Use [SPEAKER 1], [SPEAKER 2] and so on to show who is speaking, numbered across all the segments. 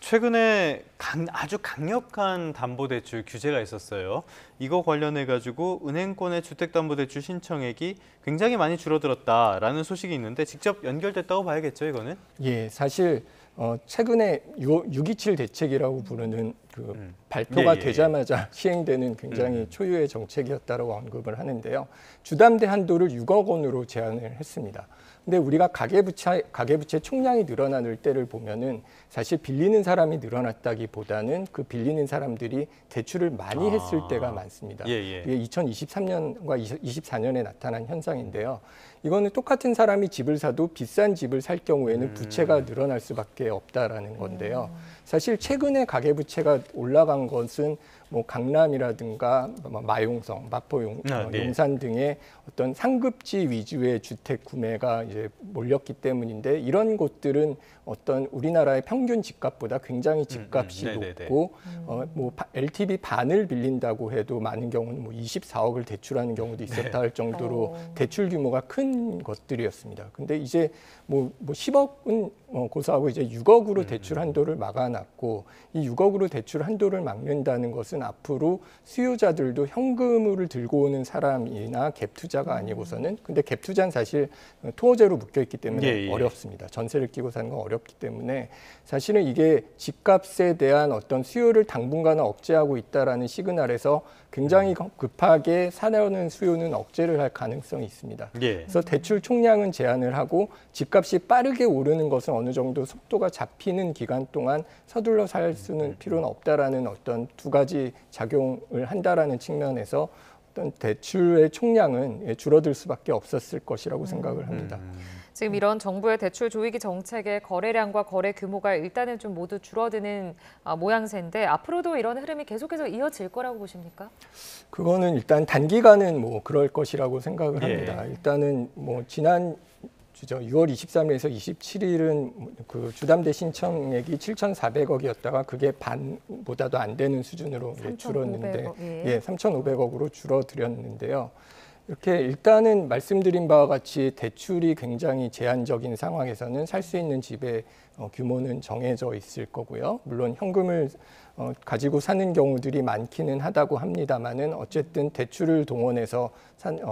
[SPEAKER 1] 최근에 아주 강력한 담보대출 규제가 있었어요. 이거 관련해가지고 은행권의 주택담보대출 신청액이 굉장히 많이 줄어들었다라는 소식이 있는데 직접 연결됐다고 봐야겠죠, 이거는?
[SPEAKER 2] 예, 사실 최근에 6.27 대책이라고 부르는 그 발표가 되자마자 시행되는 굉장히 초유의 정책이었다고 언급을 하는데요. 주담대 한도를 6억 원으로 제한을 했습니다. 근데 우리가 가계부채 총량이 늘어나는 때를 보면은 사실 빌리는 사람이 늘어났다기보다는 그 빌리는 사람들이 대출을 많이 했을 때가 많습니다. 이게 2023년과 24년에 나타난 현상인데요. 이거는 똑같은 사람이 집을 사도 비싼 집을 살 경우에는 부채가 늘어날 수밖에 없다라는 건데요. 사실 최근에 가계부채가 올라간 것은 뭐 강남이라든가 마용성, 마포 용산 등의 어떤 상급지 위주의 주택 구매가 이제 몰렸기 때문인데 이런 곳들은 어떤 우리나라의 평균 집값보다 굉장히 집값이 높고 뭐 LTV 반을 빌린다고 해도 많은 경우는 뭐 24억을 대출하는 경우도 있었다 할 정도로 대출 규모가 큰 것들이었습니다. 근데 이제 뭐 10억은 고사하고 이제 6억으로 대출 한도를 막아놨고 이 6억으로 대출 한도를 막는다는 것은 앞으로 수요자들도 현금을 들고 오는 사람이나 갭 투자가 아니고서는 근데 갭 투자는 사실 토어제로 묶여 있기 때문에 어렵습니다. 전세를 끼고 사는 건 어렵기 때문에 사실은 이게 집값에 대한 어떤 수요를 당분간은 억제하고 있다라는 시그널에서 굉장히 급하게 사려는 수요는 억제를 할 가능성이 있습니다. 그래서 대출 총량은 제한을 하고 집값이 빠르게 오르는 것은 어느 정도 속도가 잡히는 기간 동안 서둘러 살 수는 필요는 없다라는 어떤 두 가지 작용을 한다라는 측면에서 어떤 대출의 총량은 줄어들 수밖에 없었을 것이라고 생각을 합니다.
[SPEAKER 3] 지금 이런 정부의 대출 조이기 정책의 거래량과 거래 규모가 일단은 좀 모두 줄어드는 모양새인데 앞으로도 이런 흐름이 계속해서 이어질 거라고 보십니까?
[SPEAKER 2] 그거는 일단 단기간은 뭐 그럴 것이라고 생각을 합니다. 일단은 뭐 지난 6월 23일에서 27일은 그 주담대 신청액이 7,400억이었다가 그게 반보다도 안 되는 수준으로 줄었는데 3,500억으로 줄어들었는데요. 이렇게 일단은 말씀드린 바와 같이 대출이 굉장히 제한적인 상황에서는 살 수 있는 집의 규모는 정해져 있을 거고요. 물론 현금을 가지고 사는 경우들이 많기는 하다고 합니다만은 어쨌든 대출을 동원해서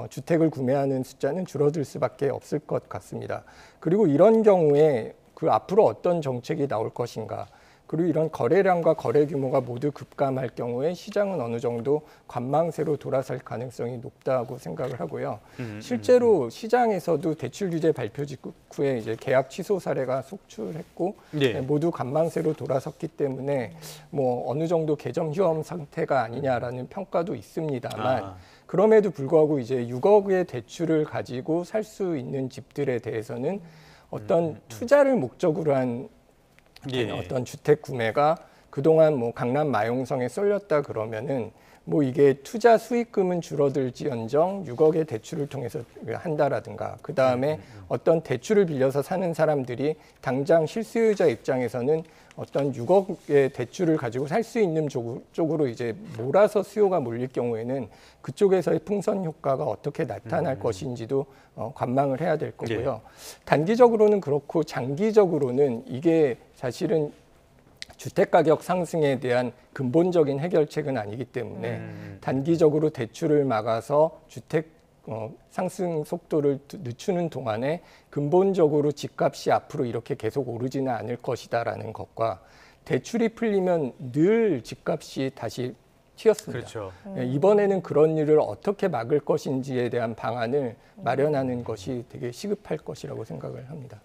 [SPEAKER 2] 주택을 구매하는 숫자는 줄어들 수밖에 없을 것 같습니다. 그리고 이런 경우에 그 앞으로 어떤 정책이 나올 것인가 그리고 이런 거래량과 거래 규모가 모두 급감할 경우에 시장은 어느 정도 관망세로 돌아설 가능성이 높다고 생각을 하고요. 실제로 시장에서도 대출 규제 발표 직후에 이제 계약 취소 사례가 속출했고 모두 관망세로 돌아섰기 때문에 뭐 어느 정도 개점 휴업 상태가 아니냐라는 평가도 있습니다만 그럼에도 불구하고 이제 6억의 대출을 가지고 살 수 있는 집들에 대해서는 어떤 투자를 목적으로 한 어떤 주택 구매가 그동안 뭐 강남 마용성에 쏠렸다 그러면은 뭐 이게 투자 수익금은 줄어들지언정 6억의 대출을 통해서 한다라든가 그 다음에 어떤 대출을 빌려서 사는 사람들이 당장 실수요자 입장에서는 어떤 6억의 대출을 가지고 살 수 있는 쪽으로 이제 몰아서 수요가 몰릴 경우에는 그쪽에서의 풍선 효과가 어떻게 나타날 것인지도 관망을 해야 될 거고요. 단기적으로는 그렇고 장기적으로는 이게 사실은 주택가격 상승에 대한 근본적인 해결책은 아니기 때문에 단기적으로 대출을 막아서 주택 상승 속도를 늦추는 동안에 근본적으로 집값이 앞으로 이렇게 계속 오르지는 않을 것이다라는 것과 대출이 풀리면 늘 집값이 다시 튀었습니다.
[SPEAKER 1] 그렇죠.
[SPEAKER 2] 이번에는 그런 일을 어떻게 막을 것인지에 대한 방안을 마련하는 것이 되게 시급할 것이라고 생각을 합니다.